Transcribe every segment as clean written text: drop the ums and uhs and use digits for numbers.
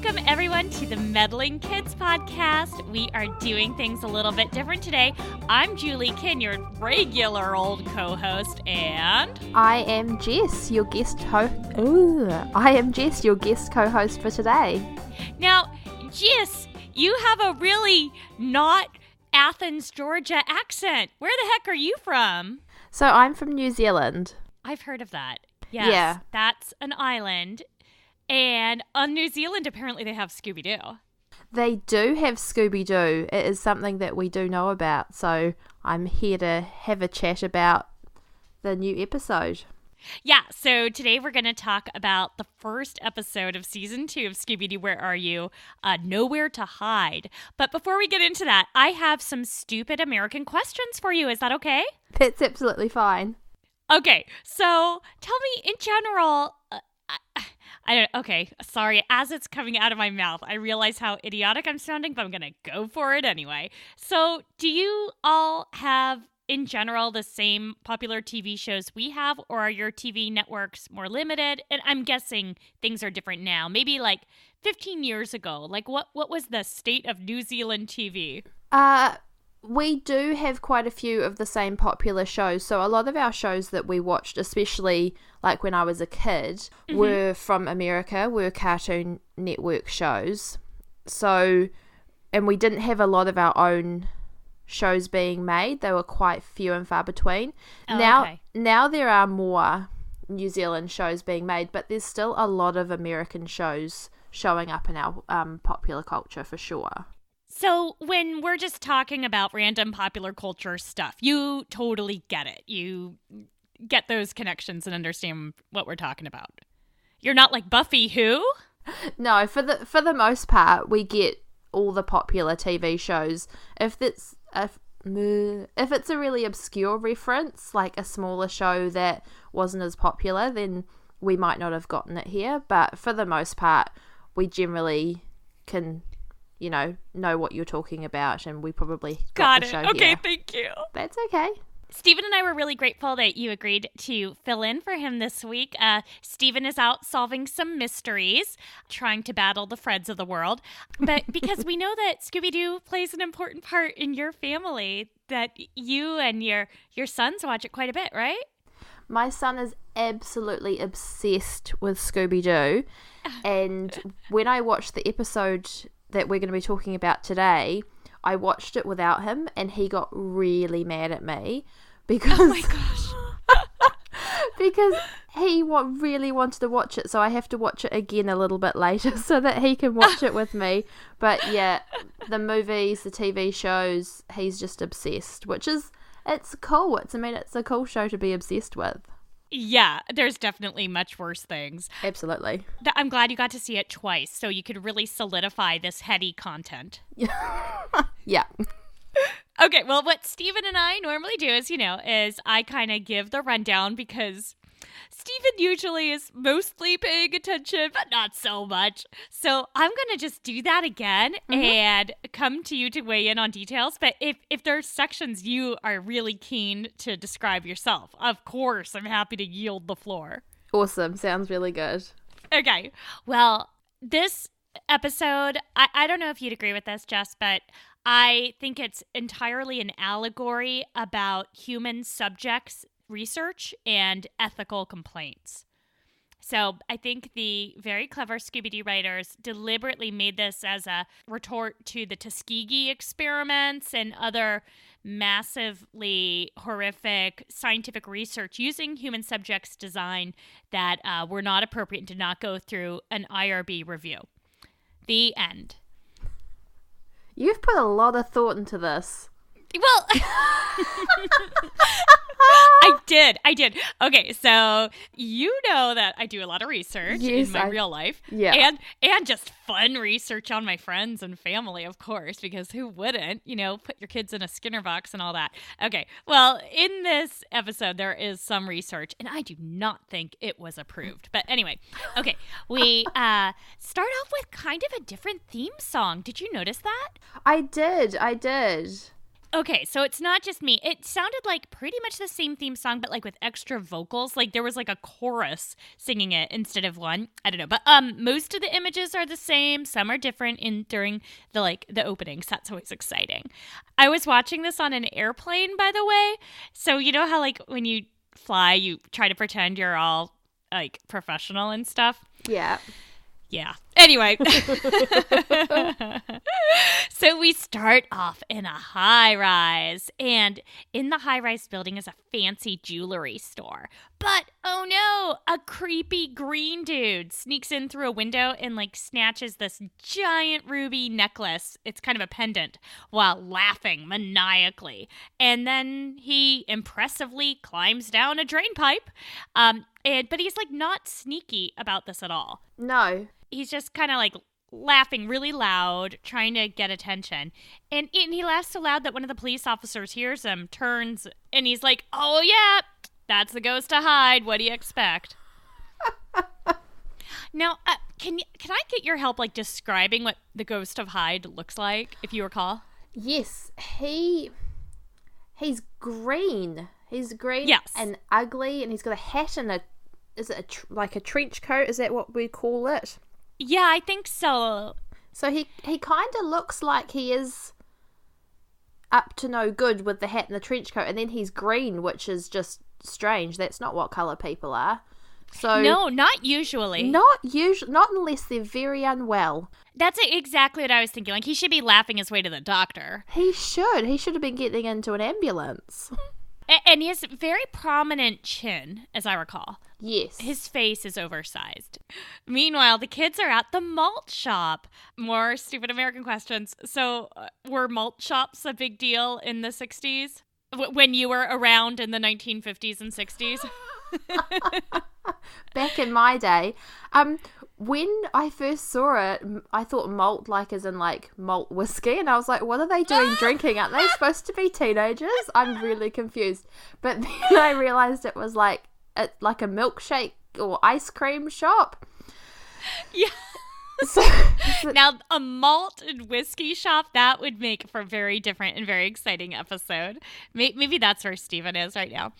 Welcome, everyone, to the Meddling Kids podcast. We are doing things a little bit different today. I'm Julie Kin, your regular old co-host, and... I am Jess, your guest co-host for today. Now, Jess, you have a really not Athens, Georgia accent. Where the heck are you from? So I'm from New Zealand. I've heard of that. Yes, yeah. That's an island. And on New Zealand, apparently they have Scooby-Doo. They do have Scooby-Doo. It is something that we do know about. So I'm here to have a chat about the new episode. Yeah, so today we're going to talk about the first episode of Season 2 of Scooby-Doo Where, Are You? Nowhere to Hide. But before we get into that, I have some stupid American questions for you. Is that okay? That's absolutely fine. Okay, so tell me in general... okay, sorry, as it's coming out of my mouth, I realize how idiotic I'm sounding, but I'm going to go for it anyway. So, do you all have, in general, the same popular TV shows we have, or are your TV networks more limited? And I'm guessing things are different now. Maybe like 15 years ago. Like, what was the state of New Zealand TV? We do have quite a few of the same popular shows. So a lot of our shows that we watched, especially like when I was a kid, were from America, were Cartoon Network shows. So, and we didn't have a lot of our own shows being made. They were quite few and far between. Now there are more New Zealand shows being made, but there's still a lot of American shows showing up in our popular culture for sure. So when we're just talking about random popular culture stuff, you totally get it. You get those connections and understand what we're talking about. You're not like Buffy who? No, for the most part, we get all the popular TV shows. If it's a really obscure reference, like a smaller show that wasn't as popular, then we might not have gotten it here. But for the most part, we generally can... know what you're talking about, and we probably got the show here. Okay, thank you. That's okay. Stephen and I were really grateful that you agreed to fill in for him this week. Stephen is out solving some mysteries, trying to battle the Freds of the world. But because we know that Scooby-Doo plays an important part in your family, that you and your sons watch it quite a bit, right? My son is absolutely obsessed with Scooby-Doo. And when I watched the episode that we're going to be talking about today, I watched it without him, and he got really mad at me because oh my gosh. because he really wanted to watch it, so I have to watch it again a little bit later so that he can watch it with me. But yeah, the movies, the TV shows, he's just obsessed, which is, it's cool. It's a cool show to be obsessed with. Yeah, there's definitely much worse things. Absolutely. I'm glad you got to see it twice, so you could really solidify this heady content. Yeah. Okay, well, what Stephen and I normally do is I kind of give the rundown because Stephen usually is mostly paying attention, but not so much. So I'm going to just do that again and come to you to weigh in on details. But if there's sections you are really keen to describe yourself, of course, I'm happy to yield the floor. Awesome. Sounds really good. Okay. Well, this episode, I don't know if you'd agree with this, Jess, but I think it's entirely an allegory about human subjects research and ethical complaints. So I think the very clever Scooby-Doo writers deliberately made this as a retort to the Tuskegee experiments and other massively horrific scientific research using human subjects design that were not appropriate and did not go through an IRB review. The end. You've put a lot of thought into this. Well, I did. Okay, so you know that I do a lot of research in my real life. Yeah. And just fun research on my friends and family, of course, because who wouldn't, put your kids in a Skinner box and all that. Okay, well, in this episode, there is some research, and I do not think it was approved. But anyway, okay, we start off with kind of a different theme song. Did you notice that? I did. Okay, so it's not just me. It sounded like pretty much the same theme song, but like with extra vocals. Like there was like a chorus singing it instead of one. I don't know, but most of the images are the same. Some are different during the openings. That's always exciting. I was watching this on an airplane, by the way. So you know how like when you fly, you try to pretend you're all like professional and stuff. Yeah. Yeah. Anyway. So we start off in a high-rise, and in the high-rise building is a fancy jewelry store. But, oh no, a creepy green dude sneaks in through a window and, like, snatches this giant ruby necklace. It's kind of a pendant, while laughing maniacally. And then he impressively climbs down a drain pipe. But he's, like, not sneaky about this at all. No. He's just kind of, like, laughing really loud, trying to get attention. And he laughs so loud that one of the police officers hears him, turns, and he's like, oh, yeah, that's the ghost of Hyde. What do you expect? Now, can I get your help, like, describing what the ghost of Hyde looks like, if you recall? Yes, he's green. He's green and ugly, and he's got a hat and is it like a trench coat? Is that what we call it? Yeah, I think so. So he kind of looks like he is up to no good with the hat and the trench coat, and then he's green, which is just strange. That's not what colour people are. So no, not usually. Not unless they're very unwell. That's exactly what I was thinking. Like, he should be laughing his way to the doctor. He should have been getting into an ambulance. And he has a very prominent chin, as I recall. Yes. His face is oversized. Meanwhile, the kids are at the malt shop. More stupid American questions. So, were malt shops a big deal in the 60s? When you were around in the 1950s and 60s? Back in my day, when I first saw it, I thought malt like as in like malt whiskey, and I was like, what are they doing drinking? Aren't they supposed to be teenagers? I'm really confused. But then I realized it was like a milkshake or ice cream shop. Yeah. Now, a malt and whiskey shop, that would make for a very different and very exciting episode. Maybe that's where Steven is right now.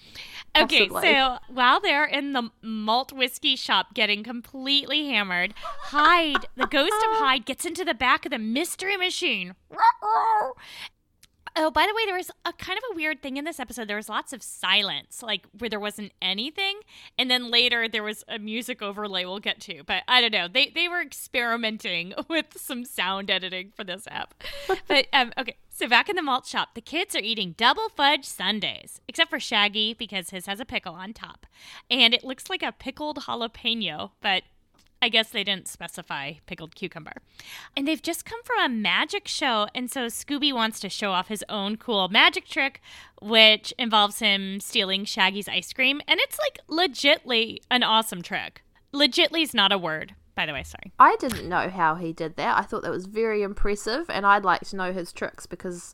Okay, Possibly. So while they're in the malt whiskey shop getting completely hammered, Hyde, the ghost of Hyde, gets into the back of the mystery machine. Oh, by the way, there was a kind of a weird thing in this episode. There was lots of silence, like where there wasn't anything. And then later there was a music overlay we'll get to. But I don't know. They were experimenting with some sound editing for this app. But, okay. So back in the malt shop, the kids are eating double fudge sundaes, except for Shaggy because his has a pickle on top. And it looks like a pickled jalapeno, but I guess they didn't specify pickled cucumber. And they've just come from a magic show, and so Scooby wants to show off his own cool magic trick, which involves him stealing Shaggy's ice cream, and it's like legitly an awesome trick. Legitly is not a word, by the way, sorry. I didn't know how he did that. I thought that was very impressive, and I'd like to know his tricks because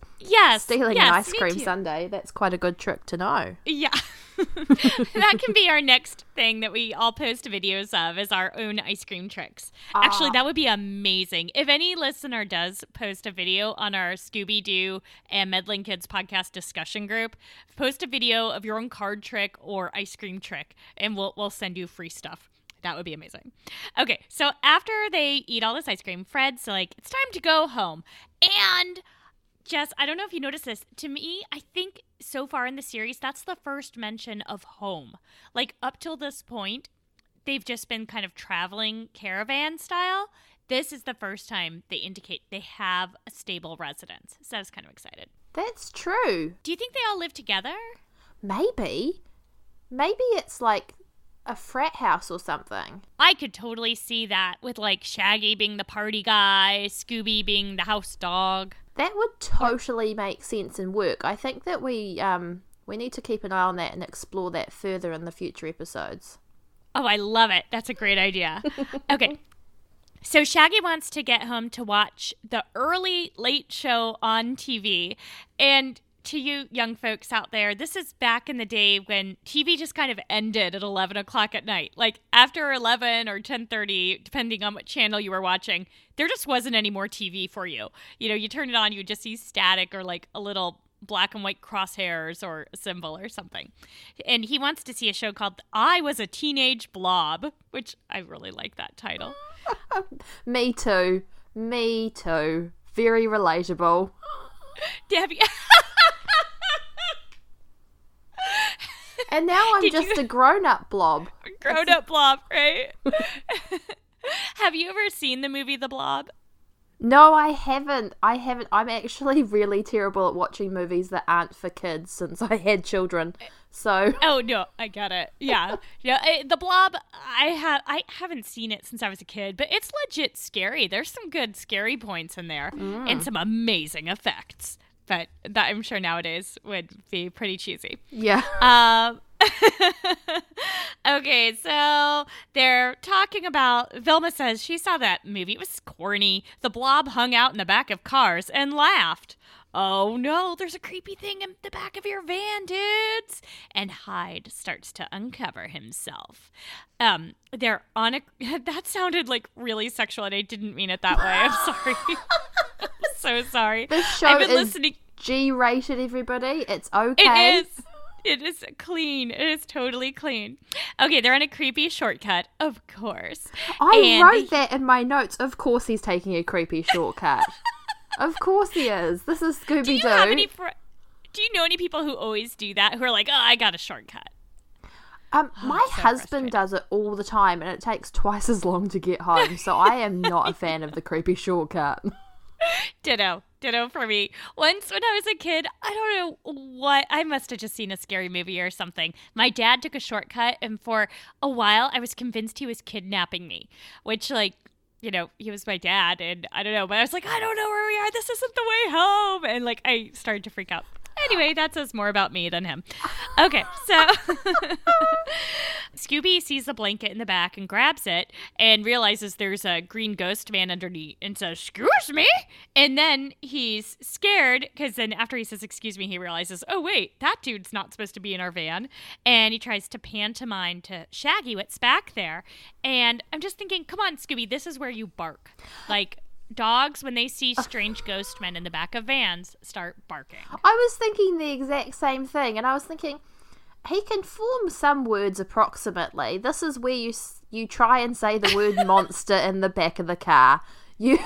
stealing an ice cream sundae, that's quite a good trick to know. Yeah. That can be our next thing that we all post videos of, is our own ice cream tricks. Actually, that would be amazing. If any listener does post a video on our Scooby-Doo and Meddling Kids podcast discussion group, post a video of your own card trick or ice cream trick, and we'll send you free stuff. That would be amazing. Okay, so after they eat all this ice cream, Fred's like, it's time to go home. And Jess, I don't know if you noticed this. To me, I think so far in the series, that's the first mention of home. Like, up till this point, they've just been kind of traveling caravan style. This is the first time they indicate they have a stable residence. So I was kind of excited. That's true. Do you think they all live together? Maybe. Maybe it's like a frat house or something. I could totally see that with like Shaggy being the party guy, Scooby being the house dog. That would totally make sense and work. I think that we need to keep an eye on that and explore that further in the future episodes. Oh, I love it. That's a great idea. Okay. So Shaggy wants to get home to watch the early late show on TV. And to you young folks out there, this is back in the day when TV just kind of ended at 11 o'clock at night. Like after 11 or 10:30, depending on what channel you were watching, there just wasn't any more TV for you. You know, you turn it on, you would just see static or like a little black and white crosshairs or a symbol or something. And he wants to see a show called I Was a Teenage Blob, which I really like that title. Me too. Very relatable. Debbie. And now I'm just a grown-up blob. Grown-up blob, right? Have you ever seen the movie The Blob? No, I haven't. I'm actually really terrible at watching movies that aren't for kids since I had children. So. Oh no, I get it. Yeah, The Blob. I haven't seen it since I was a kid, but it's legit scary. There's some good scary points in there, and some amazing effects. But that I'm sure nowadays would be pretty cheesy. Yeah. Okay, so they're talking about, Vilma says she saw that movie. It was corny. The blob hung out in the back of cars and laughed. Oh no, there's a creepy thing in the back of your van, dudes. And Hyde starts to uncover himself. They're on a, that sounded like really sexual and I didn't mean it that way. I'm sorry. I'm so sorry. This show is G-rated, everybody. It's okay. It is clean. It is totally clean. Okay, they're on a creepy shortcut, of course. I wrote that in my notes. Of course he's taking a creepy shortcut. Of course he is. This is Scooby-Doo. Do you know any people who always do that, who are like, oh, I got a shortcut? My husband does it all the time, and it takes twice as long to get home, so I am not a fan of the creepy shortcut. Ditto for me. Once when I was a kid, I don't know what, I must have just seen a scary movie or something. My dad took a shortcut, and for a while, I was convinced he was kidnapping me, which, like, you know, he was my dad, and I don't know, but I was like, I don't know where we are. This isn't the way home. And, like, I started to freak out. Anyway, that says more about me than him. Okay, so Scooby sees the blanket in the back and grabs it and realizes there's a green ghost man underneath and says, "Excuse me?" And then he's scared because then after he says, "Excuse me," he realizes, oh, wait, that dude's not supposed to be in our van. And he tries to pantomime to Shaggy what's back there. And I'm just thinking, come on, Scooby, this is where you bark. Like, dogs, when they see strange ghost men in the back of vans, start barking. I was thinking the exact same thing, and I was thinking, he can form some words approximately. This is where you try and say the word monster in the back of the car. You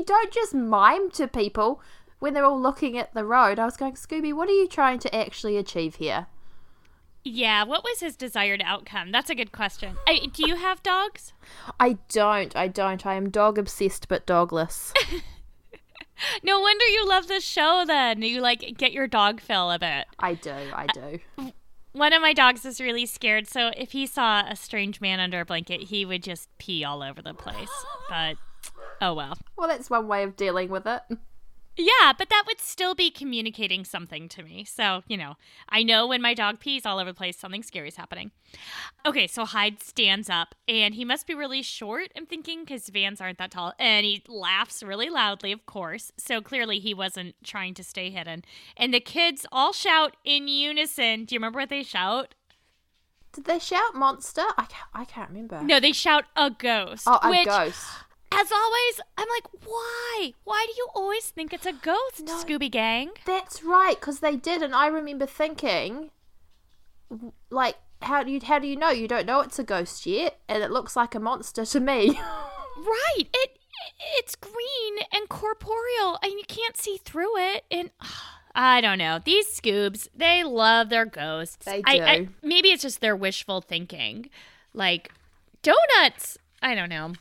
don't just mime to people when they're all looking at the road. I was going, Scooby, what are you trying to actually achieve here? Yeah, what was his desired outcome? That's a good question. Do you have dogs? I don't. I am dog obsessed but dogless. No wonder you love this show then. You, like, get your dog fill a bit. I do. One of my dogs is really scared, so if he saw a strange man under a blanket, he would just pee all over the place. But, oh well. Well, that's one way of dealing with it. Yeah, but that would still be communicating something to me. So, you know, I know when my dog pees all over the place, something scary is happening. Okay, so Hyde stands up, and he must be really short, I'm thinking, because vans aren't that tall. And he laughs really loudly, of course. So clearly he wasn't trying to stay hidden. And the kids all shout in unison. Do you remember what they shout? Did they shout monster? I can't remember. No, they shout a ghost. Oh, a ghost. As always, I'm like, why? Why do you always think it's a ghost, Scooby Gang? That's right, because they did, and I remember thinking, like, how do you know? You don't know it's a ghost yet, and it looks like a monster to me. Right. It's green and corporeal, and you can't see through it, and I don't know. These Scoobs, they love their ghosts. They do. Maybe it's just their wishful thinking. Like, donuts. I don't know.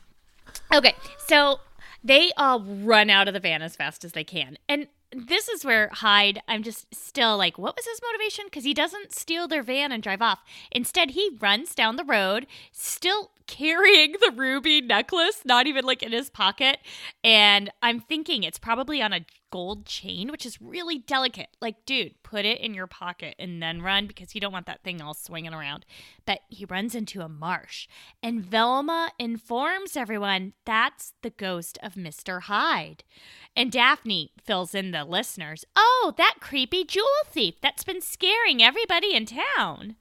Okay, so they all run out of the van as fast as they can. And this is where Hyde, I'm just still like, what was his motivation? Because he doesn't steal their van and drive off. Instead, he runs down the road, still carrying the ruby necklace, not even like in his pocket. And I'm thinking it's probably on a gold chain, which is really delicate. Like, dude, put it in your pocket and then run because you don't want that thing all swinging around. But he runs into a marsh, and Velma informs everyone that's the ghost of Mr. Hyde. And Daphne fills in the listeners. Oh, that creepy jewel thief that's been scaring everybody in town.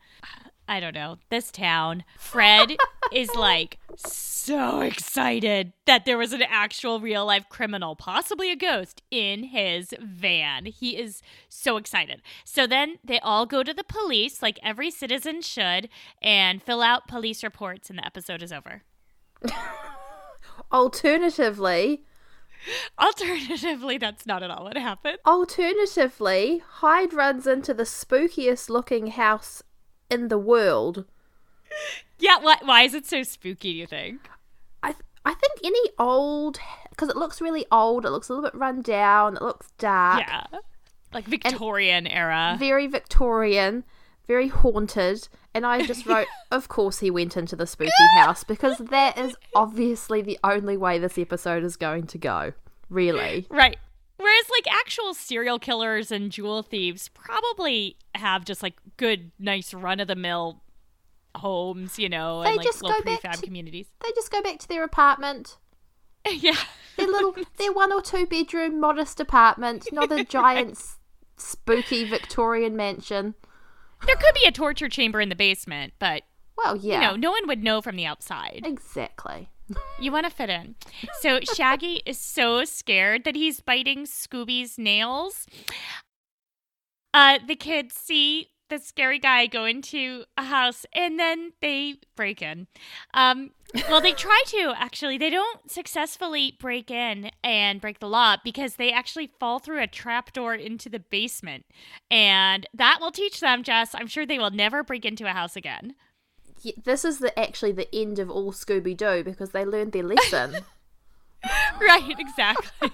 I don't know, this town. Fred is like so excited that there was an actual real life criminal, possibly a ghost, in his van. He is so excited. So then they all go to the police, like every citizen should, and fill out police reports, and the episode is over. Alternatively, that's not at all what happened. Alternatively, Hyde runs into the spookiest looking house in the world. Yeah, why is it so spooky, do you think? I think any old, because it looks really old, it looks a little bit run down, it looks dark. Yeah, like Victorian era. Very Victorian, very haunted. And I just wrote, of course he went into the spooky house, because that is obviously the only way this episode is going to go. Really. Right. Whereas, like, actual serial killers and jewel thieves probably have just, like, good, nice run-of-the-mill homes, you know, and, like, little prefab communities. They just go back to their apartment. Yeah. Their 1 or 2 bedroom modest apartment, not a giant spooky Victorian mansion. There could be a torture chamber in the basement, but, well, yeah, you know, no one would know from the outside. Exactly. You want to fit in. So Shaggy is so scared that he's biting Scooby's nails. The kids see the scary guy go into a house, and then they break in. Well, they try to, actually. They don't successfully break in and break the law because they actually fall through a trapdoor into the basement. And that will teach them, Jess. I'm sure they will never break into a house again. Yeah, this is actually the end of all Scooby-Doo, because they learned their lesson. Right, exactly.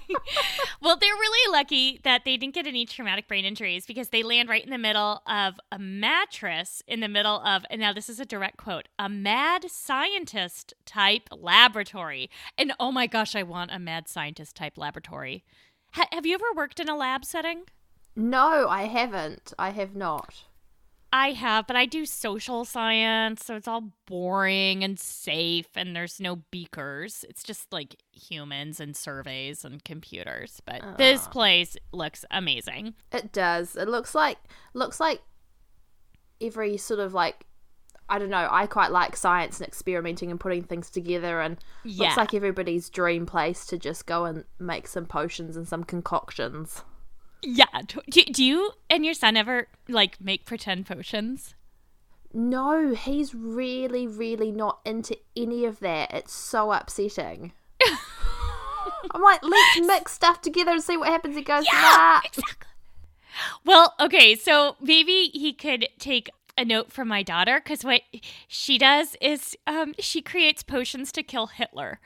Well, they're really lucky that they didn't get any traumatic brain injuries, because they land right in the middle of a mattress in the middle of, and now this is a direct quote, a mad scientist type laboratory. And oh my gosh, I want a mad scientist type laboratory. Have you ever worked in a lab setting? No, I haven't. I have not. I have, but I do social science, so it's all boring and safe, and there's no beakers. It's just like humans and surveys and computers. But this place looks amazing. It does. It looks like every sort of, like, I don't know, I quite like science and experimenting and putting things together, and looks like everybody's dream place to just go and make some potions and some concoctions. Yeah. Do you and your son ever, like, make pretend potions? No, he's really, really not into any of that. It's so upsetting. I'm like, let's mix stuff together and see what happens. He goes, nah. Exactly. Well, okay, so maybe he could take a note from my daughter, because what she does is she creates potions to kill Hitler.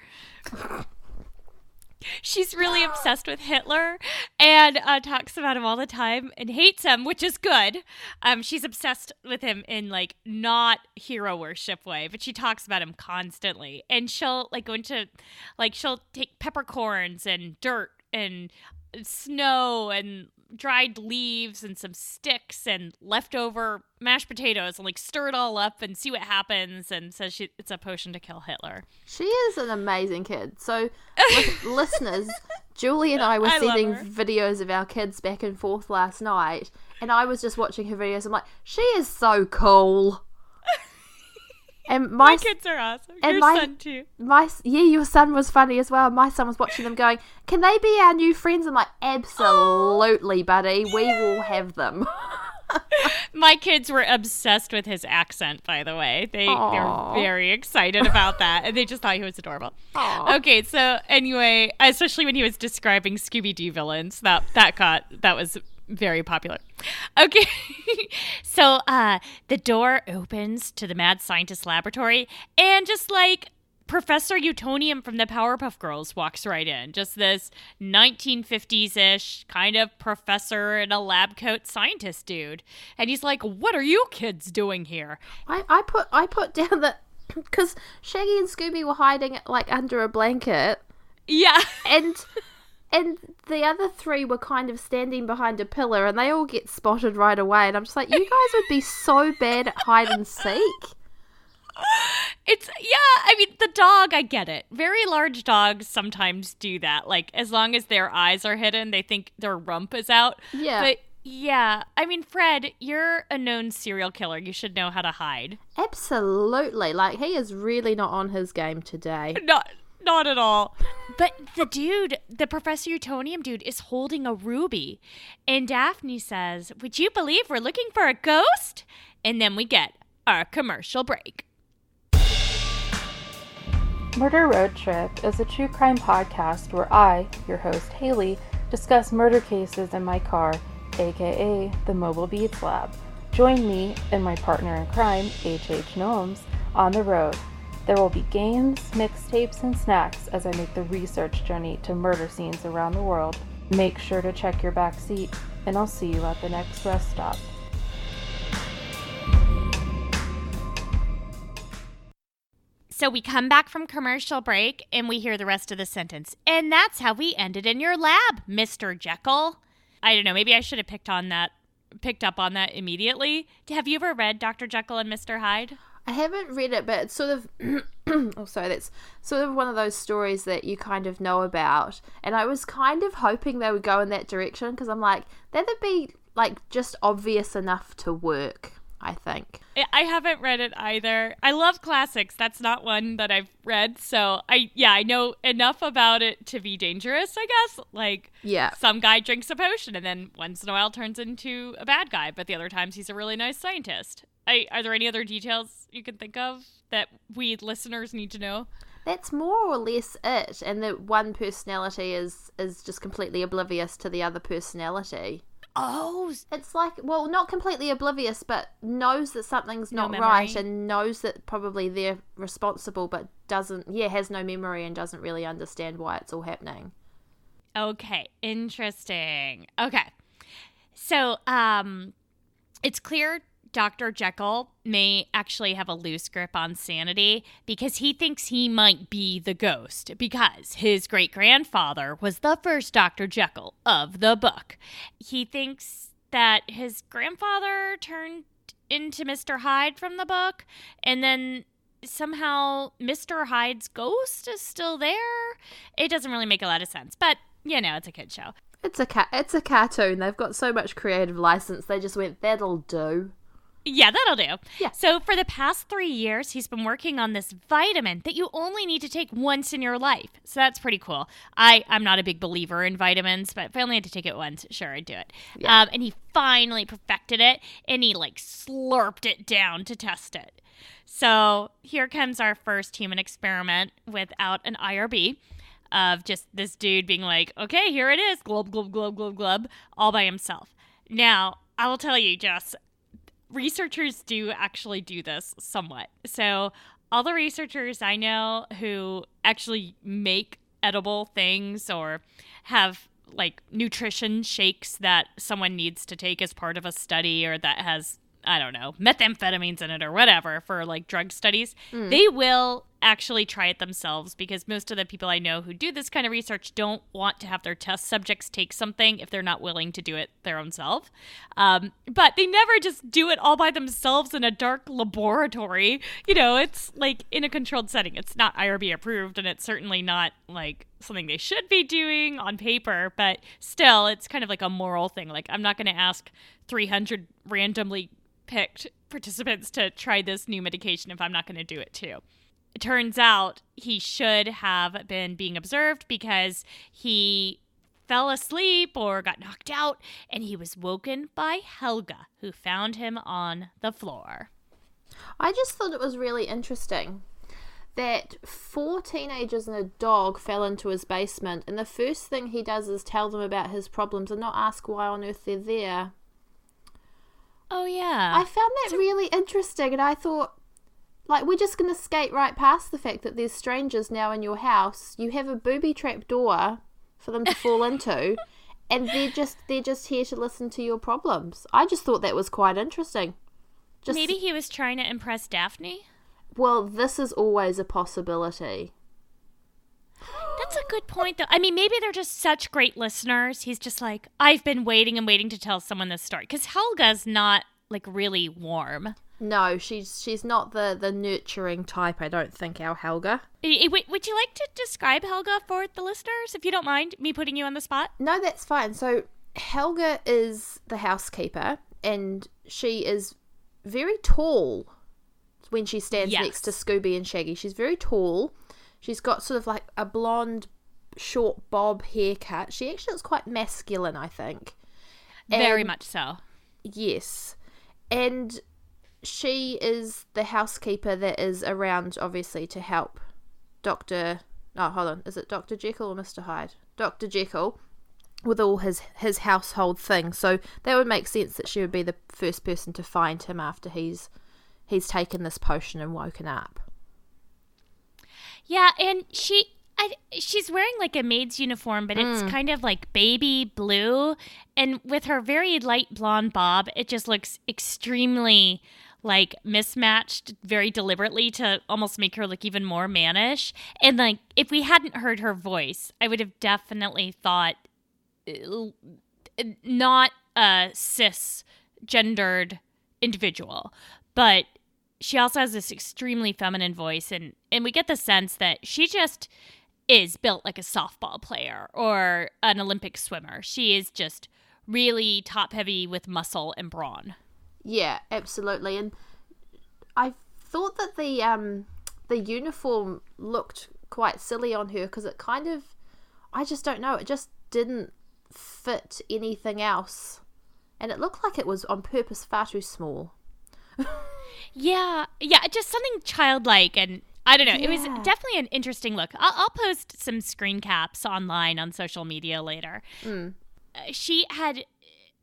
She's really obsessed with Hitler and talks about him all the time and hates him, which is good. She's obsessed with him in, like, not hero worship way, but she talks about him constantly. And she'll, like, go into, like, she'll take peppercorns and dirt and snow and dried leaves and some sticks and leftover mashed potatoes and, like, stir it all up and see what happens, and says it's a potion to kill Hitler. She is an amazing kid. So, listeners, Julie and I were sending videos of our kids back and forth last night, and I was just watching her videos. I'm like, she is so cool. And my kids are awesome. And your son too. Your son was funny as well. My son was watching them going, can they be our new friends? I'm like, absolutely, buddy. We will have them. My kids were obsessed with his accent, by the way. They're very excited about that, and they just thought he was adorable. Aww. Okay, so anyway, especially when he was describing Scooby-Doo villains, that was very popular. Okay. So the door opens to the mad scientist laboratory, and just like Professor Utonium from the Powerpuff Girls walks right in. Just this 1950s-ish kind of professor in a lab coat scientist dude. And he's like, what are you kids doing here? I put down that because Shaggy and Scooby were hiding, like, under a blanket. Yeah. And the other 3 were kind of standing behind a pillar, and they all get spotted right away. And I'm just like, you guys would be so bad at hide and seek. I mean, the dog, I get it. Very large dogs sometimes do that. Like, as long as their eyes are hidden, they think their rump is out. Yeah. But Yeah, I mean, Fred, you're a known serial killer. You should know how to hide. Absolutely. Like, he is really not on his game today. Not at all. But the dude, the Professor Utonium dude, is holding a ruby. And Daphne says, "Would you believe we're looking for a ghost?" And then we get our commercial break. Murder Road Trip is a true crime podcast where I, your host Haley, discuss murder cases in my car, aka the Mobile Beats Lab. Join me and my partner in crime, H.H. Gnomes, on the road. There will be games, mixtapes, and snacks as I make the research journey to murder scenes around the world. Make sure to check your back seat, and I'll see you at the next rest stop. So we come back from commercial break and we hear the rest of the sentence. And that's how we ended in your lab, Mr. Jekyll. I don't know, maybe I should have picked up on that immediately. Have you ever read Dr. Jekyll and Mr. Hyde? I haven't read it, but it's sort of that's sort of one of those stories that you kind of know about. And I was kind of hoping they would go in that direction because I'm like, that'd be like just obvious enough to work, I think. I haven't read it either. I love classics. That's not one that I've read. So I know enough about it to be dangerous, I guess. Like, yeah, some guy drinks a potion and then once in a while turns into a bad guy. But the other times he's a really nice scientist. Are there any other details you can think of that we listeners need to know? That's more or less it. And that one personality is just completely oblivious to the other personality. Oh, it's like, well, not completely oblivious, but knows that something's not right and knows that probably they're responsible, but has no memory and doesn't really understand why it's all happening. Okay, interesting. Okay, so it's clear Dr. Jekyll may actually have a loose grip on sanity because he thinks he might be the ghost because his great-grandfather was the first Dr. Jekyll of the book. He thinks that his grandfather turned into Mr. Hyde from the book, and then somehow Mr. Hyde's ghost is still there. It doesn't really make a lot of sense, but, you know, it's a kid's show. It's a cartoon. They've got so much creative license. They just went, that'll do. Yeah, that'll do. Yeah. So for the past 3 years, he's been working on this vitamin that you only need to take once in your life. So that's pretty cool. I'm not a big believer in vitamins, but if I only had to take it once, sure, I'd do it. Yeah. And he finally perfected it, and he slurped it down to test it. So here comes our first human experiment without an IRB of just this dude being like, okay, here it is, glub, glub, glub, glub, glub, all by himself. Now, I will tell you, Jess, researchers do actually do this somewhat. So all the researchers I know who actually make edible things or have nutrition shakes that someone needs to take as part of a study or that has, I don't know, methamphetamines in it or whatever for drug studies, they will actually try it themselves because most of the people I know who do this kind of research don't want to have their test subjects take something if they're not willing to do it their own self. But they never just do it all by themselves in a dark laboratory. You know, it's in a controlled setting. It's not IRB approved and it's certainly not something they should be doing on paper, but still it's kind of a moral thing. I'm not going to ask 300 randomly picked participants to try this new medication if I'm not going to do it too. It turns out he should have been being observed because he fell asleep or got knocked out, and he was woken by Helga, who found him on the floor. I just thought it was really interesting that 4 teenagers and a dog fell into his basement, and the first thing he does is tell them about his problems and not ask why on earth they're there. Oh, yeah. I found that really interesting, and I thought, we're just going to skate right past the fact that there's strangers now in your house. You have a booby-trap door for them to fall into, and they're just here to listen to your problems. I just thought that was quite interesting. Maybe he was trying to impress Daphne? Well, this is always a possibility. That's a good point, though. I mean, maybe they're just such great listeners. He's just I've been waiting and waiting to tell someone this story. Because Helga's not, really warm. No, she's not the nurturing type, I don't think, our Helga. Would you like to describe Helga for the listeners, if you don't mind me putting you on the spot? No, that's fine. So Helga is the housekeeper, and she is very tall when she stands next to Scooby and Shaggy. She's very tall. She's got sort of like a blonde, short bob haircut. She actually looks quite masculine, I think. Very much so. Yes. And she is the housekeeper that is around, obviously, to help Dr. Oh, hold on. Is it Dr. Jekyll or Mr. Hyde? Dr. Jekyll with all his household things. So that would make sense that she would be the first person to find him after he's taken this potion and woken up. Yeah, and she's wearing like a maid's uniform, but it's kind of like baby blue. And with her very light blonde bob, it just looks extremely like mismatched very deliberately to almost make her look even more mannish. And like, if we hadn't heard her voice, I would have definitely thought not a cisgendered individual. But she also has this extremely feminine voice, and we get the sense that she just is built like a softball player or an Olympic swimmer. She is just really top-heavy with muscle and brawn. Yeah, absolutely. And I thought that the uniform looked quite silly on her because it kind of, I just don't know, it just didn't fit anything else. And it looked like it was on purpose far too small. Yeah, just something childlike, and I don't know. Yeah. It was definitely an interesting look. I'll post some screen caps online on social media later. She had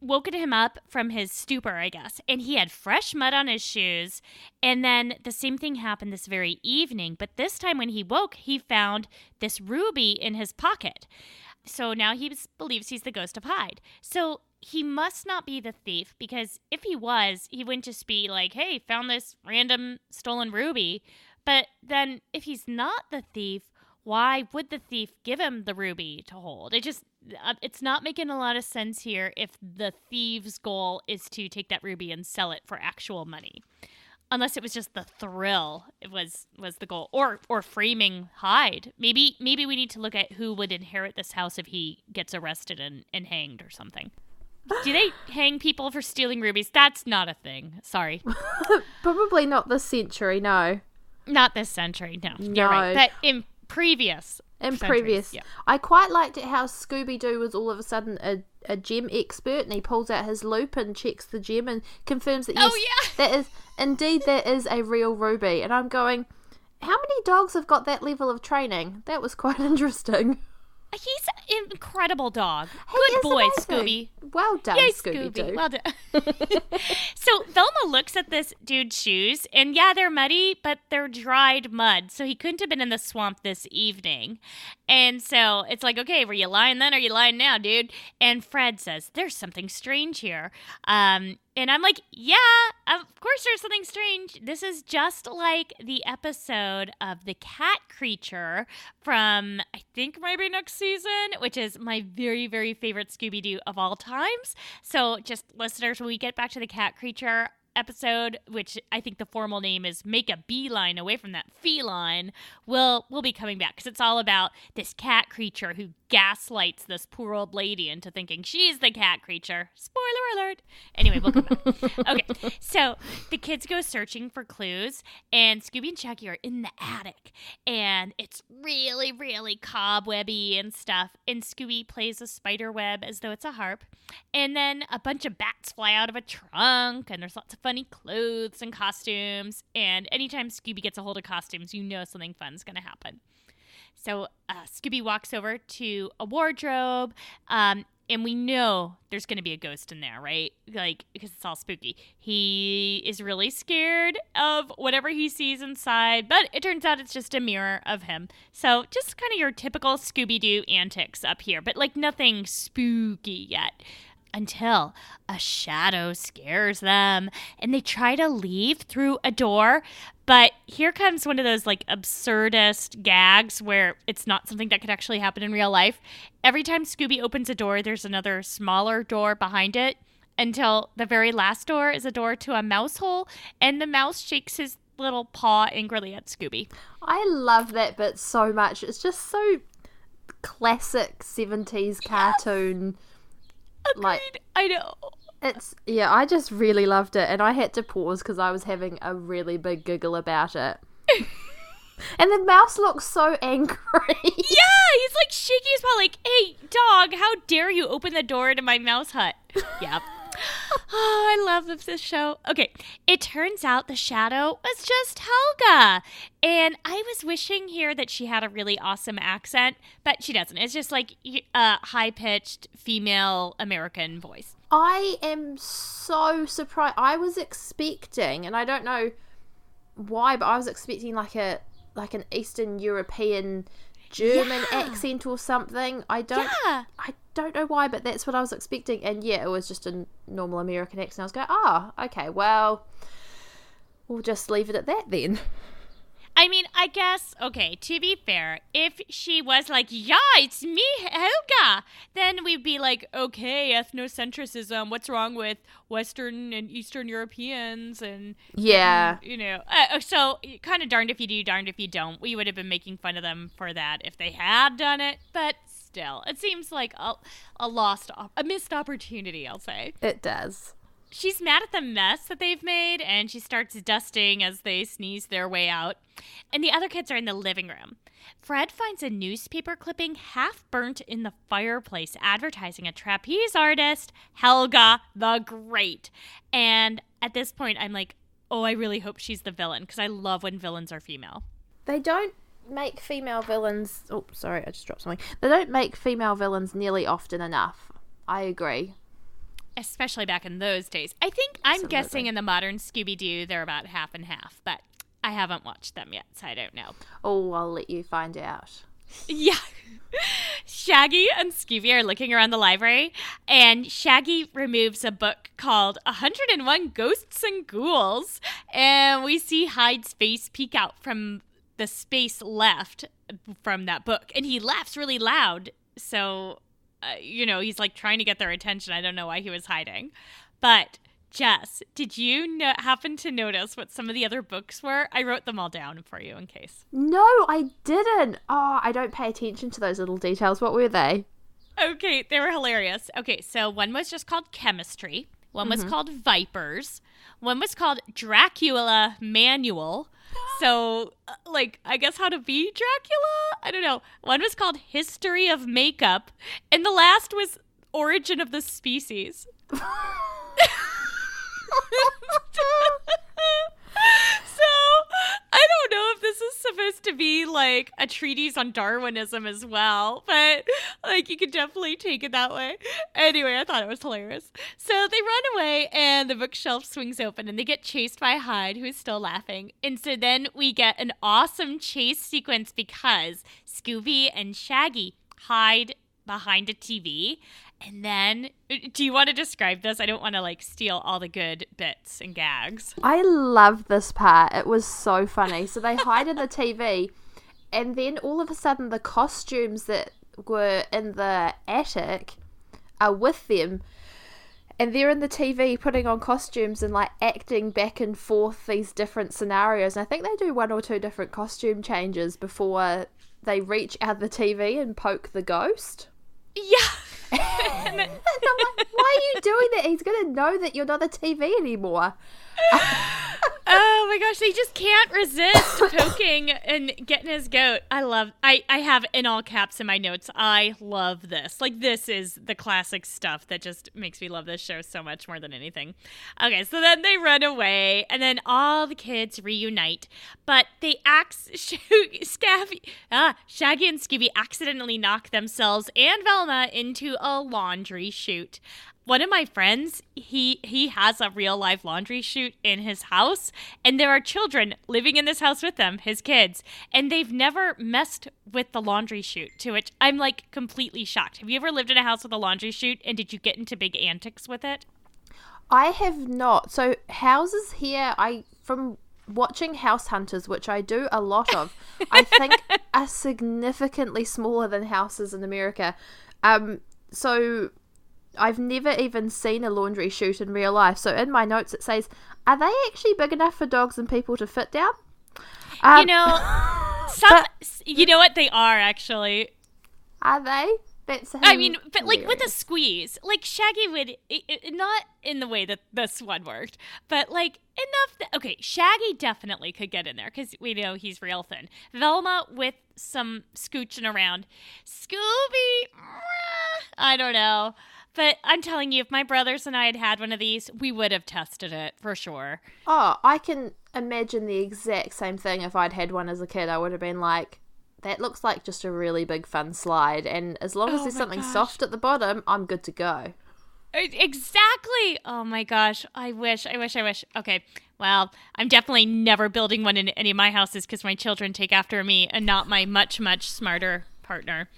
woken him up from his stupor, I guess, and he had fresh mud on his shoes. And then the same thing happened this very evening, but this time when he woke, he found this ruby in his pocket. So now he believes he's the ghost of Hyde. So he must not be the thief, because if he was, he wouldn't just be like, hey, found this random stolen ruby. But then if he's not the thief, why would the thief give him the ruby to hold? It's not making a lot of sense here if the thief's goal is to take that ruby and sell it for actual money. Unless it was just the thrill, it was the goal, or framing Hyde. Maybe we need to look at who would inherit this house if he gets arrested and hanged or something. Do they hang people for stealing rubies? That's not a thing. Sorry. Probably not this century, no. Not this century, no. You're right. But in previous centuries, yeah. I quite liked it how Scooby-Doo was all of a sudden a gem expert, and he pulls out his loop and checks the gem and confirms that yes, that is a real ruby. And I'm going, how many dogs have got that level of training? That was quite interesting. He's an incredible dog. Good boy, amazing. Scooby. Well done, Yay, Scooby-Doo. Well done. So Velma looks at this dude's shoes, and yeah, they're muddy, but they're dried mud, so he couldn't have been in the swamp this evening. And so it's like, okay, were you lying then or are you lying now, dude? And Fred says, there's something strange here. And I'm like, yeah, of course there's something strange. This is just like the episode of the cat creature from, I think, maybe next season, which is my very, very favorite Scooby-Doo of all times. So just listeners, when we get back to the cat creature episode, which I think the formal name is Make a Beeline Away from That Feline, we'll be coming back because it's all about this cat creature who gaslights this poor old lady into thinking she's the cat creature. Spoiler alert. Anyway, we'll come back. Okay, so the kids go searching for clues, and Scooby and Shaggy are in the attic, and it's really, really cobwebby and stuff, and Scooby plays a spider web as though it's a harp, and then a bunch of bats fly out of a trunk, and there's lots of funny clothes and costumes, and anytime Scooby gets a hold of costumes, you know something fun's going to happen. So Scooby walks over to a wardrobe, and we know there's going to be a ghost in there, right? Like, because it's all spooky. He is really scared of whatever he sees inside, but it turns out it's just a mirror of him. So just kind of your typical Scooby-Doo antics up here, but like nothing spooky yet. Until a shadow scares them and they try to leave through a door. But here comes one of those like absurdist gags where it's not something that could actually happen in real life. Every time Scooby opens a door, there's another smaller door behind it until the very last door is a door to a mouse hole, and the mouse shakes his little paw angrily at Scooby. I love that bit so much. It's just so classic 70s cartoon. Agreed. I know. I just really loved it, and I had to pause because I was having a really big giggle about it. And the mouse looks so angry. Yeah, he's like shaking his paw like, hey, dog, how dare you open the door to my mouse hut? Yep. Oh, I love this show. Okay, it turns out the shadow was just Helga. And I was wishing here that she had a really awesome accent, but she doesn't. It's just like a high-pitched female American voice. I am so surprised. I was expecting, and I don't know why, but I was expecting like an Eastern European German accent or something. I don't know why, but that's what I was expecting. And yeah, it was just a normal American accent. I was going, okay, well, we'll just leave it at that then. I mean, I guess, okay, to be fair, if she was like, yeah, it's me, Helga, then we'd be like, okay, ethnocentrism, what's wrong with Western and Eastern Europeans? And, so kind of darned if you do, darned if you don't. We would have been making fun of them for that if they had done it, but still, it seems like a missed opportunity, I'll say. It does. She's mad at the mess that they've made, and she starts dusting as they sneeze their way out. And the other kids are in the living room. Fred finds a newspaper clipping half burnt in the fireplace advertising a trapeze artist, Helga the Great. And at this point, I'm like, oh, I really hope she's the villain, because I love when villains are female. They don't make female villains... Oh, sorry, I just dropped something. They don't make female villains nearly often enough. I agree. Especially back in those days. I think I'm guessing in the modern Scooby-Doo, they're about half and half, but I haven't watched them yet, so I don't know. Oh, I'll let you find out. Yeah. Shaggy and Scooby are looking around the library, and Shaggy removes a book called 101 Ghosts and Ghouls, and we see Hyde's face peek out from the space left from that book, and he laughs really loud, so... he's like trying to get their attention. I don't know why he was hiding. But, Jess, did you happen to notice what some of the other books were? I wrote them all down for you in case. No, I didn't. Oh, I don't pay attention to those little details. What were they? Okay, they were hilarious. Okay, so one was just called Chemistry. One was called Vipers. One was called Dracula Manual. So, I guess how to be Dracula? I don't know. One was called History of Makeup. And the last was Origin of the Species. So, I don't know if this is supposed to be like a treatise on Darwinism as well, but you could definitely take it that way. Anyway, I thought it was hilarious. So they run away and the bookshelf swings open and they get chased by Hyde, who's still laughing. And so then we get an awesome chase sequence because Scooby and Shaggy hide behind a TV. And then, do you want to describe this? I don't want to steal all the good bits and gags. I love this part. It was so funny. So they hide in the TV, and then all of a sudden the costumes that were in the attic are with them, and they're in the TV putting on costumes and acting back and forth these different scenarios. And I think they do 1 or 2 different costume changes before they reach out the TV and poke the ghost. Yeah. And I'm like, why are you doing that? He's going to know that you're not a TV anymore. Oh my gosh, they just can't resist poking and getting his goat. I have in all caps in my notes, I love this. This is the classic stuff that just makes me love this show so much more than anything. Okay, so then they run away, and then all the kids reunite, but they Shaggy and Scooby accidentally knock themselves and Velma into a laundry chute. One of my friends, he has a real life laundry chute in his house, and there are children living in this house with them, his kids, and they've never messed with the laundry chute, to which I'm completely shocked. Have you ever lived in a house with a laundry chute, and did you get into big antics with it? I have not. So houses here, from watching House Hunters, which I do a lot of, I think are significantly smaller than houses in America. So I've never even seen a laundry chute in real life. So in my notes it says, are they actually big enough for dogs and people to fit down? You know what? They are actually. Are they? That's him I mean, but like with a hilarious. squeeze, like Shaggy would, not in the way that this one worked, but like enough that, okay, Shaggy definitely could get in there because we know he's real thin. Velma with some scooching around. Scooby, I don't know. But I'm telling you, if my brothers and I had one of these, we would have tested it for sure. Oh, I can imagine the exact same thing. If I'd had one as a kid, I would have been like, that looks like just a really big fun slide, and as long as there's something soft at the bottom, I'm good to go. Exactly. Oh my gosh. I wish. Okay. Well, I'm definitely never building one in any of my houses because my children take after me and not my much, much smarter partner.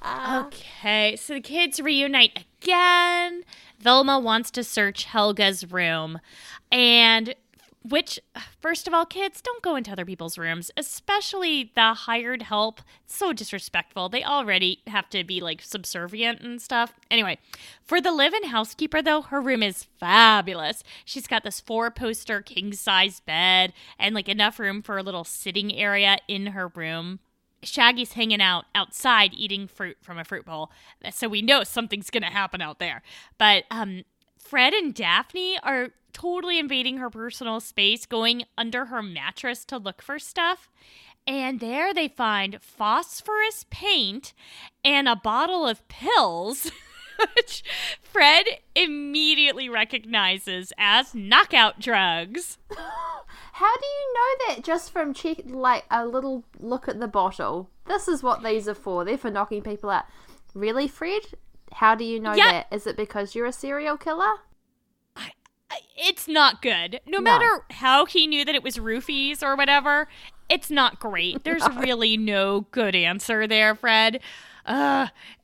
Okay. So the kids reunite again. Velma wants to search Helga's room. And first of all, kids, don't go into other people's rooms, especially the hired help. It's so disrespectful. They already have to be like subservient and stuff. Anyway, for the live-in housekeeper, though, her room is fabulous. She's got this 4-poster king-size bed and like enough room for a little sitting area in her room. Shaggy's hanging out outside eating fruit from a fruit bowl, so we know something's going to happen out there. But Fred and Daphne are totally invading her personal space, going under her mattress to look for stuff. And there they find phosphorus paint and a bottle of pills, which Fred immediately recognizes as knockout drugs. How do you know that just from like a little look at the bottle? This is what these are for. They're for knocking people out. Really, Fred? How do you know that? Is it because you're a serial killer? It's not good. No matter how he knew that it was roofies or whatever, it's not great. There's really no good answer there, Fred.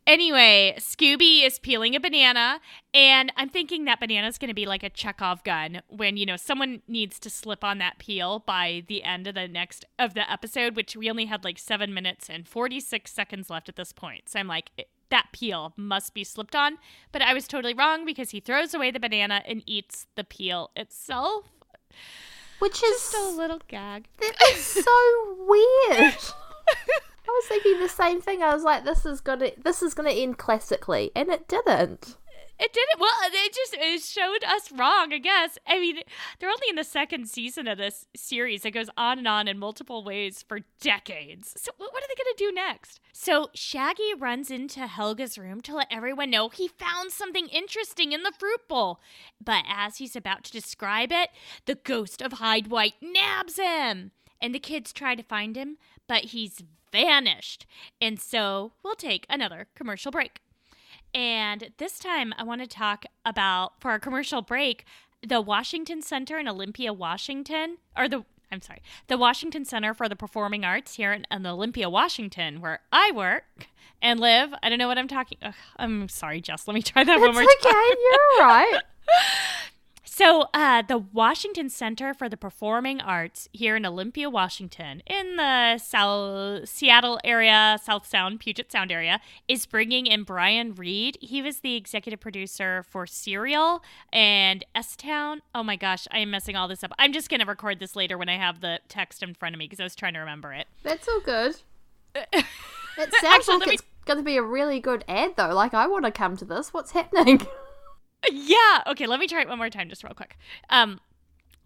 Anyway, Scooby is peeling a banana, and I'm thinking that banana's going to be like a Chekhov gun when, someone needs to slip on that peel by the end of the episode, which we only had like 7 minutes and 46 seconds left at this point. So I'm like, that peel must be slipped on. But I was totally wrong because he throws away the banana and eats the peel itself. Which is just a little gag. That is so weird. I was thinking the same thing. I was like, this is gonna end classically, and it didn't. It didn't. Well, it showed us wrong, I guess. I mean, they're only in the second season of this series. It goes on and on in multiple ways for decades. So what are they going to do next? So Shaggy runs into Helga's room to let everyone know he found something interesting in the fruit bowl. But as he's about to describe it, the ghost of Hyde White nabs him. And the kids try to find him, but he's vanished. And so we'll take another commercial break. And this time I want to talk about, for our commercial break, the Washington Center in Olympia, Washington, the Washington Center for the Performing Arts here in Olympia, Washington, where I work and live. I don't know what I'm talking. I'm sorry, Jess. Let me try that one more time. It's okay. You're all right. So the Washington Center for the Performing Arts here in Olympia, Washington, in the Seattle area, South Sound, Puget Sound area, is bringing in Brian Reed. He was the executive producer for Serial and S-Town. Oh my gosh, I am messing all this up. I'm just going to record this later when I have the text in front of me because I was trying to remember it. That's all good. It sounds like it's going to be a really good ad, though. Like, I want to come to this. What's happening? Yeah. Okay, let me try it one more time just real quick.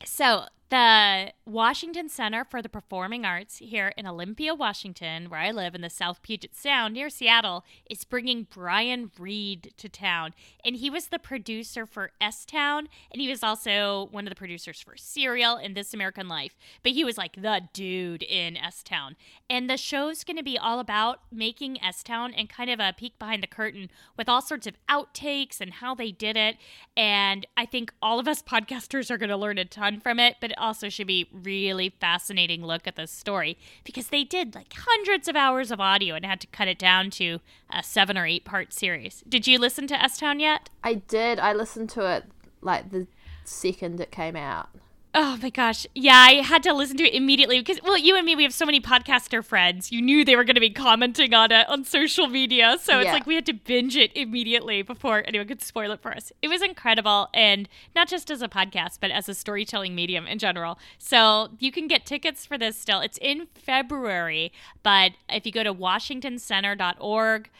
So the Washington Center for the Performing Arts here in Olympia, Washington, where I live in the South Puget Sound near Seattle, is bringing Brian Reed to town. And he was the producer for S-Town, and he was also one of the producers for Serial and This American Life. But he was like the dude in S-Town. And the show's going to be all about making S-Town and kind of a peek behind the curtain with all sorts of outtakes and how they did it. And I think all of us podcasters are going to learn a ton from it, but it also should be really fascinating look at this story because they did like hundreds of hours of audio and had to cut it down to a 7 or 8 part series. Did you listen to S-Town yet? I did. I listened to it like the second it came out. Oh my gosh. Yeah, I had to listen to it immediately because, well, you and me, we have so many podcaster friends. You knew they were going to be commenting on it on social media. So it's like we had to binge it immediately before anyone could spoil it for us. It was incredible. And not just as a podcast, but as a storytelling medium in general. So you can get tickets for this still. It's in February. But if you go to washingtoncenter.org,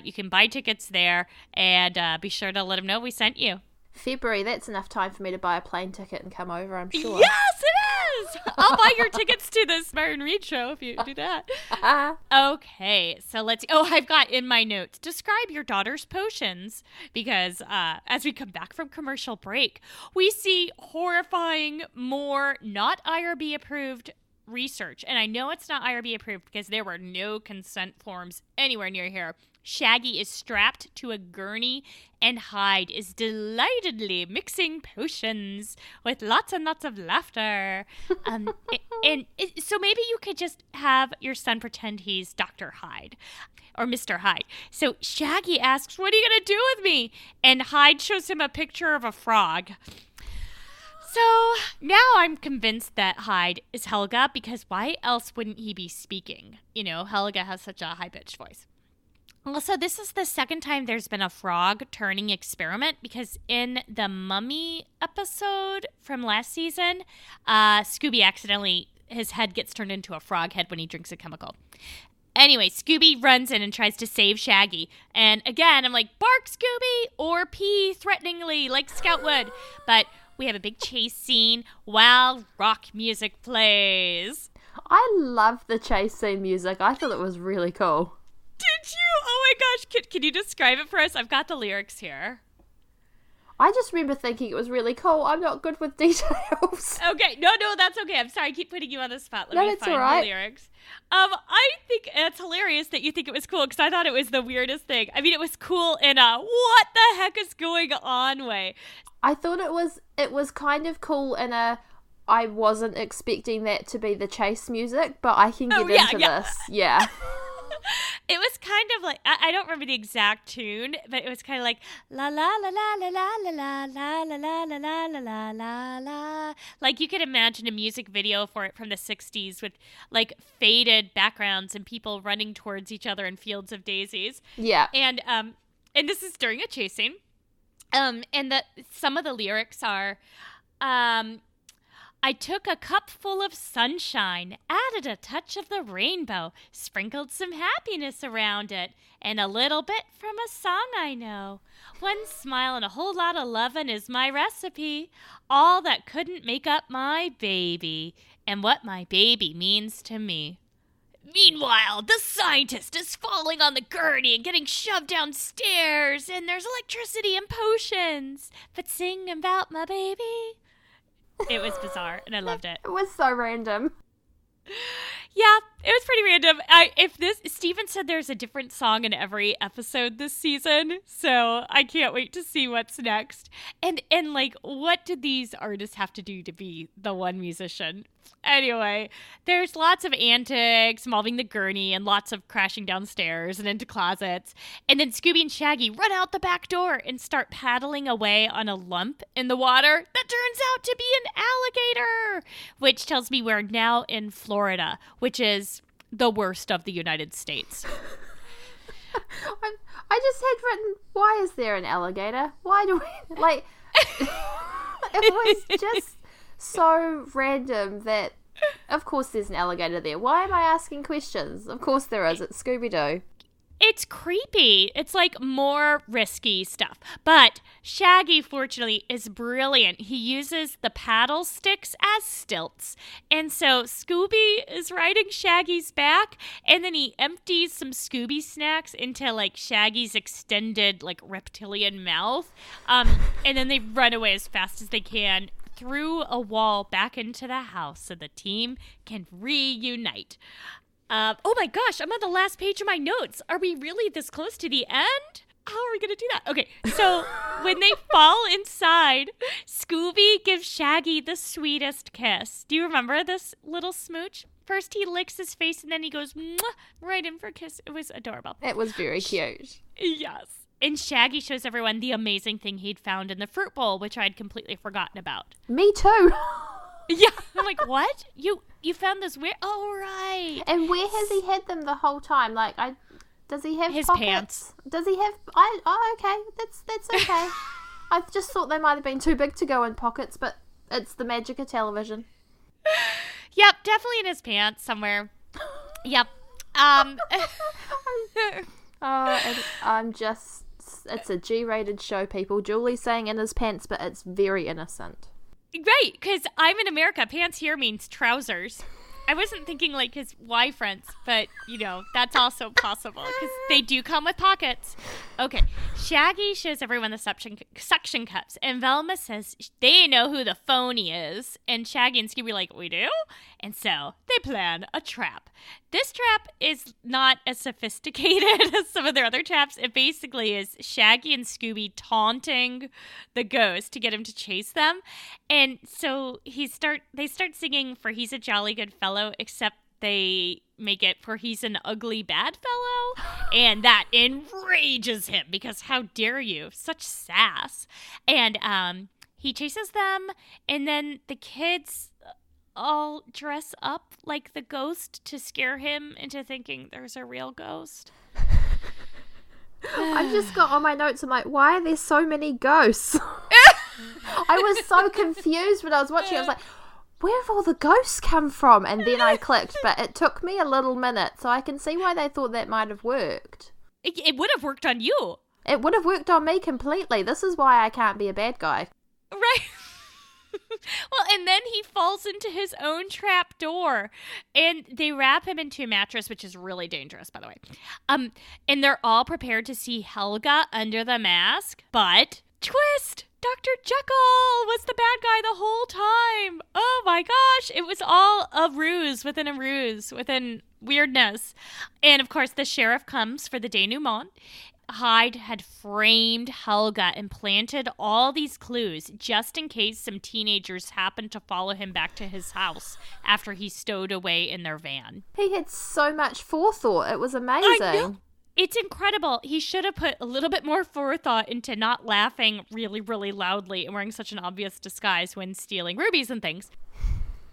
you can buy tickets there. And be sure to let them know we sent you. February, that's enough time for me to buy a plane ticket and come over, I'm sure. Yes, it is! I'll buy your tickets to this Myron Reed show if you do that. Okay, so let's... Oh, I've got in my notes, describe your daughter's potions, because as we come back from commercial break, we see horrifying, more not IRB-approved research. And I know it's not IRB-approved because there were no consent forms anywhere near here. Shaggy is strapped to a gurney, and Hyde is delightedly mixing potions with lots and lots of laughter. So maybe you could just have your son pretend he's Dr. Hyde or Mr. Hyde. So Shaggy asks, "What are you going to do with me?" And Hyde shows him a picture of a frog. So now I'm convinced that Hyde is Helga, because why else wouldn't he be speaking? You know, Helga has such a high-pitched voice. Also, this is the second time there's been a frog turning experiment, because in the Mummy episode from last season, Scooby accidentally, his head gets turned into a frog head when he drinks a chemical. Anyway, Scooby runs in and tries to save Shaggy. And again, I'm like, bark, Scooby, or pee threateningly like Scout would. But we have a big chase scene while rock music plays. I love the chase scene music. I thought it was really cool. Did you? Oh my gosh. Can you describe it for us? I've got the lyrics here. I just remember thinking it was really cool. I'm not good with details. Okay. No, that's okay. I'm sorry. I keep putting you on the spot. Let me find the lyrics. I think it's hilarious that you think it was cool, because I thought it was the weirdest thing. I mean, it was cool in a what the heck is going on way. I thought it was kind of cool in a I wasn't expecting that to be the chase music, but I can get into this. Yeah. It was kind of like, I don't remember the exact tune, but it was kind of like la la la la la la la la la la la la la la la. Like you could imagine a music video for it from the 60s with like faded backgrounds and people running towards each other in fields of daisies. Yeah. And this is during a chase scene. And some of the lyrics are I took a cup full of sunshine, added a touch of the rainbow, sprinkled some happiness around it, and a little bit from a song I know. One smile and a whole lot of lovin' is my recipe, all that couldn't make up my baby, and what my baby means to me. Meanwhile, the scientist is falling on the gurney and getting shoved downstairs, and there's electricity and potions. But sing about my baby. It was bizarre, and I loved it. It was so random. Yeah, it was pretty random. Steven said there's a different song in every episode this season, so I can't wait to see what's next. And like, what did these artists have to do to be the one musician? Anyway, there's lots of antics involving the gurney and lots of crashing downstairs and into closets. And then Scooby and Shaggy run out the back door and start paddling away on a lump in the water that turns out to be an alligator, which tells me we're now in Florida, which is the worst of the United States. I just had written, why is there an alligator? Why do we, like, it was just so random that, of course there's an alligator there. Why am I asking questions? Of course there is. It's Scooby-Doo. It's creepy. It's like more risky stuff. But Shaggy, fortunately, is brilliant. He uses the paddle sticks as stilts. And so Scooby is riding Shaggy's back, and then he empties some Scooby snacks into like Shaggy's extended like reptilian mouth. And then they run away as fast as they can through a wall back into the house so the team can reunite. Oh my gosh, I'm on the last page of my notes. Are we really this close to the end? How are we going to do that? Okay, so when they fall inside, Scooby gives Shaggy the sweetest kiss. Do you remember this little smooch? First he licks his face and then he goes mwah, right in for a kiss. It was adorable. It was very cute. Yes. And Shaggy shows everyone the amazing thing he'd found in the fruit bowl, which I'd completely forgotten about. Me too. Yeah, I'm like, what? You found this weird? Oh, right. And where has he had them the whole time? Like, does he have his pockets? Pants? Does he have? Okay, that's okay. I just thought they might have been too big to go in pockets, but it's the magic of television. Yep, definitely in his pants somewhere. Yep. It's a G-rated show, people. Julie's saying in his pants, but it's very innocent. Right, because I'm in America. Pants here means trousers. I wasn't thinking like his Y fronts, but, that's also possible because they do come with pockets. Okay, Shaggy shows everyone the suction cups, and Velma says they know who the phony is, and Shaggy and Scooby are like, we do? And so they plan a trap. This trap is not as sophisticated as some of their other traps. It basically is Shaggy and Scooby taunting the ghost to get him to chase them. And so they start singing for He's a Jolly Good Fellow, except they make it for He's an Ugly Bad Fellow. And that enrages him because how dare you? Such sass. And he chases them, and then the kids all dress up like the ghost to scare him into thinking there's a real ghost. I've just got on my notes, I'm like, why are there so many ghosts? I was so confused when I was watching. I was like, where have all the ghosts come from? And then I clicked, but it took me a little minute, so I can see why they thought that might have worked. It would have worked on you. It would have worked on me completely. This is why I can't be a bad guy. Right. Well, and then he falls into his own trap door, and they wrap him into a mattress, which is really dangerous, by the way. And they're all prepared to see Helga under the mask, but twist! Dr. Jekyll was the bad guy the whole time. Oh my gosh, it was all a ruse within weirdness. And of course, the sheriff comes for the denouement. Hyde had framed Helga and planted all these clues just in case some teenagers happened to follow him back to his house after he stowed away in their van. He had so much forethought. It was amazing. I know. It's incredible. He should have put a little bit more forethought into not laughing really, really loudly and wearing such an obvious disguise when stealing rubies and things.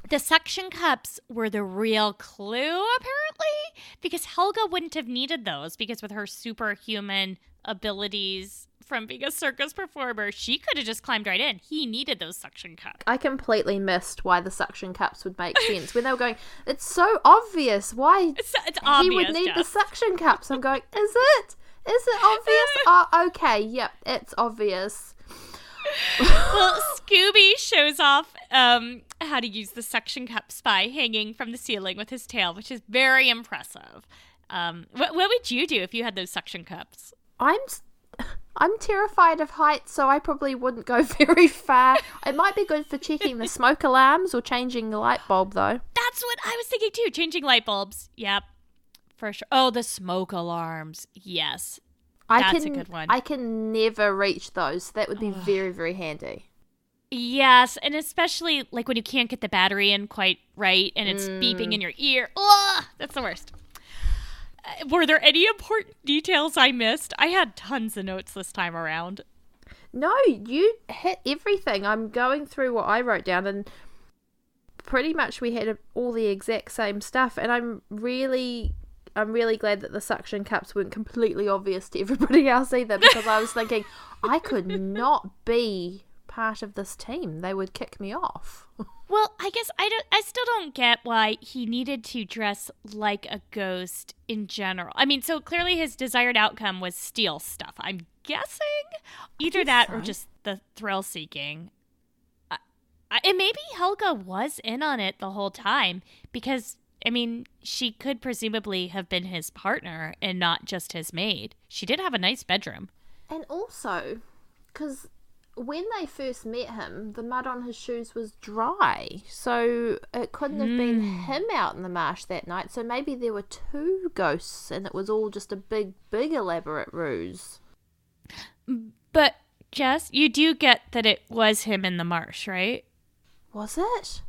The suction cups were the real clue, apparently, because Helga wouldn't have needed those because with her superhuman abilities from being a circus performer, she could have just climbed right in. He needed those suction cups. I completely missed why the suction cups would make sense. When they were going, it's so obvious. Why it's obvious, he would need Jess. the suction cups. I'm going, is it? Is it obvious? Oh, okay, yep, it's obvious. Well, Scooby shows off how to use the suction cups by hanging from the ceiling with his tail, which is very impressive. What would you do if you had those suction cups? I'm terrified of heights, so I probably wouldn't go very far. It might be good for checking the smoke alarms or changing the light bulb, though. That's what I was thinking, too. Changing light bulbs. Yep, for sure. Oh, the smoke alarms. Yes. That's a good one. I can never reach those. That would be very, very handy. Yes, and especially like when you can't get the battery in quite right and it's beeping in your ear. Ugh, that's the worst. Were there any important details I missed? I had tons of notes this time around. No, you hit everything. I'm going through what I wrote down, and pretty much we had all the exact same stuff, and I'm really glad that the suction cups weren't completely obvious to everybody else either, because I was thinking, I could not be part of this team. They would kick me off. Well, I guess I still don't get why he needed to dress like a ghost in general. I mean, so clearly his desired outcome was steal stuff. I'm guessing either that or just the thrill seeking. And maybe Helga was in on it the whole time because, I mean, she could presumably have been his partner and not just his maid. She did have a nice bedroom. And also, because when they first met him, the mud on his shoes was dry. So it couldn't have been him out in the marsh that night. So maybe there were two ghosts and it was all just a big, big elaborate ruse. But, Jess, you do get that it was him in the marsh, right? Was it?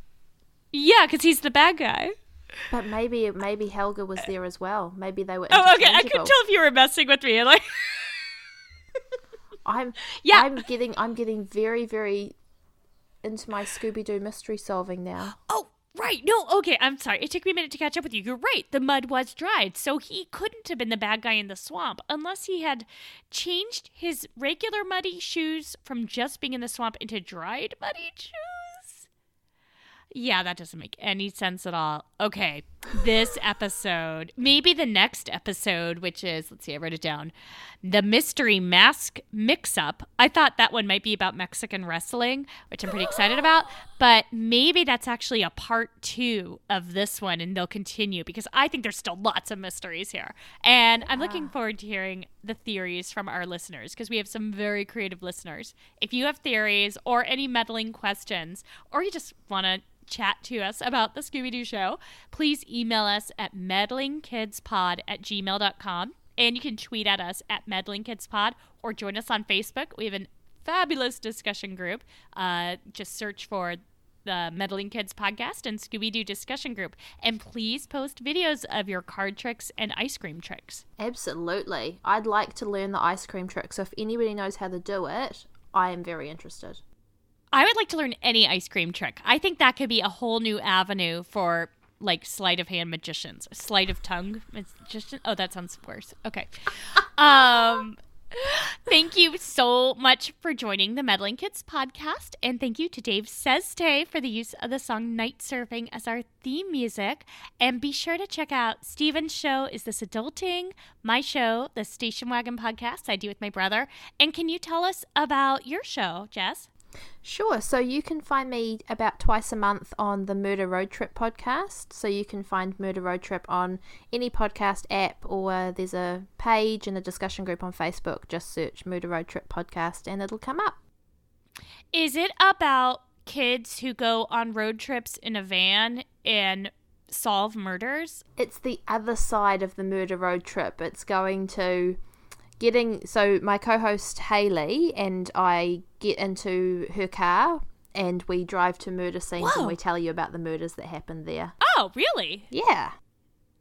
Yeah, because he's the bad guy. But maybe Helga was there as well. Maybe they were Oh, okay. I couldn't tell if you were messing with me. Like, I'm getting very, very into my Scooby-Doo mystery solving now. Oh, right. No, okay, I'm sorry. It took me a minute to catch up with you. You're right. The mud was dried, so he couldn't have been the bad guy in the swamp unless he had changed his regular muddy shoes from just being in the swamp into dried muddy shoes. Yeah, that doesn't make any sense at all. Okay, this episode, maybe the next episode, which is, let's see, I wrote it down, the Mystery Mask Mix-Up. I thought that one might be about Mexican wrestling, which I'm pretty excited about, but maybe that's actually a part 2 of this one, and they'll continue, because I think there's still lots of mysteries here. And I'm looking forward to hearing the theories from our listeners, because we have some very creative listeners. If you have theories or any meddling questions, or you just want to chat to us about the Scooby-Doo show, please email us at meddlingkidspod@gmail.com, and you can tweet at us at meddlingkidspod, or join us on Facebook. We have a fabulous discussion group. Just search for the Meddling Kids podcast and Scooby-Doo discussion group, and please post videos of your card tricks and ice cream tricks. Absolutely. I'd like to learn the ice cream trick, so if anybody knows how to do it, I am very interested. I would like to learn any ice cream trick. I think that could be a whole new avenue for, like, sleight of hand magicians. Sleight of tongue magician. Oh, that sounds worse. Okay. Thank you so much for joining the Meddling Kids podcast. And thank you to Dave Sestay for the use of the song Night Surfing as our theme music. And be sure to check out Steven's show, Is This Adulting? My show, the Station Wagon podcast I do with my brother. And can you tell us about your show, Jess? Sure. So you can find me about twice a month on the Murder Road Trip podcast. So you can find Murder Road Trip on any podcast app, or there's a page and a discussion group on Facebook. Just search Murder Road Trip podcast and it'll come up. Is it about kids who go on road trips in a van and solve murders? It's the other side of the Murder Road Trip. It's going to... So my co-host Hayley and I get into her car and we drive to murder scenes. Whoa. And we tell you about the murders that happened there. Oh, really? Yeah.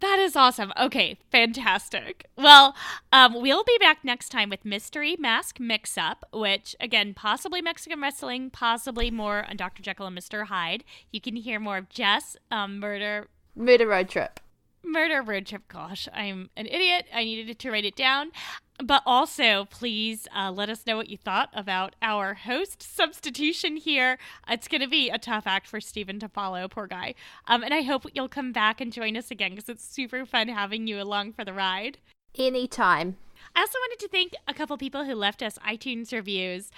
That is awesome. Okay, fantastic. Well, we'll be back next time with Mystery Mask Mix-Up, which, again, possibly Mexican wrestling, possibly more on Dr. Jekyll and Mr. Hyde. You can hear more of Jess, Murder Road Trip. Murder Road Trip. Gosh, I'm an idiot. I needed to write it down. But also, please let us know what you thought about our host substitution here. It's going to be a tough act for Steven to follow, poor guy. And I hope you'll come back and join us again, because it's super fun having you along for the ride. Anytime. I also wanted to thank a couple people who left us iTunes reviews.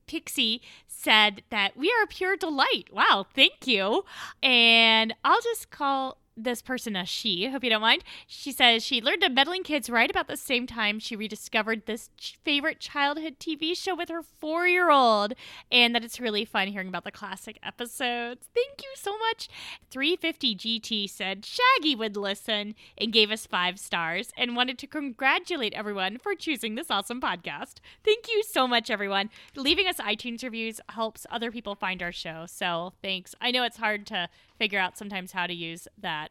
Pixie said that we are a pure delight. Wow, thank you. And I'll just call this person a she, hope you don't mind. She says she learned of Meddling Kids right about the same time she rediscovered this favorite childhood TV show with her 4-year-old, and that it's really fun hearing about the classic episodes. Thank you so much. 350 GT said Shaggy would listen and gave us 5 stars and wanted to congratulate everyone for choosing this awesome podcast. Thank you so much, everyone. Leaving us iTunes reviews helps other people find our show, so thanks. I know it's hard to figure out sometimes how to use that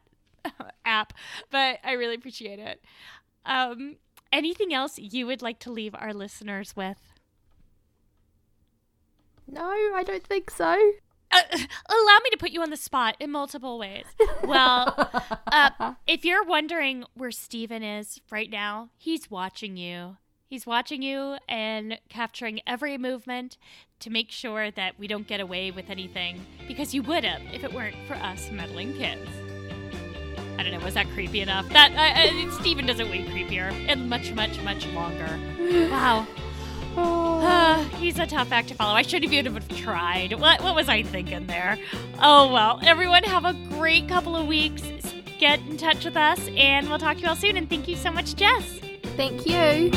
app, but I really appreciate it. Anything else you would like to leave our listeners with? No, I don't think so. Allow me to put you on the spot in multiple ways. Well, if you're wondering where Steven is right now, he's watching you. He's watching you and capturing every movement to make sure that we don't get away with anything, because you would have if it weren't for us meddling kids. I don't know, was that creepy enough? Steven does it way creepier and much, much, much longer. Wow. He's a tough act to follow. I shouldn't even have tried. What was I thinking there? Oh, well, everyone have a great couple of weeks. Get in touch with us, and we'll talk to you all soon. And thank you so much, Jess. Thank you.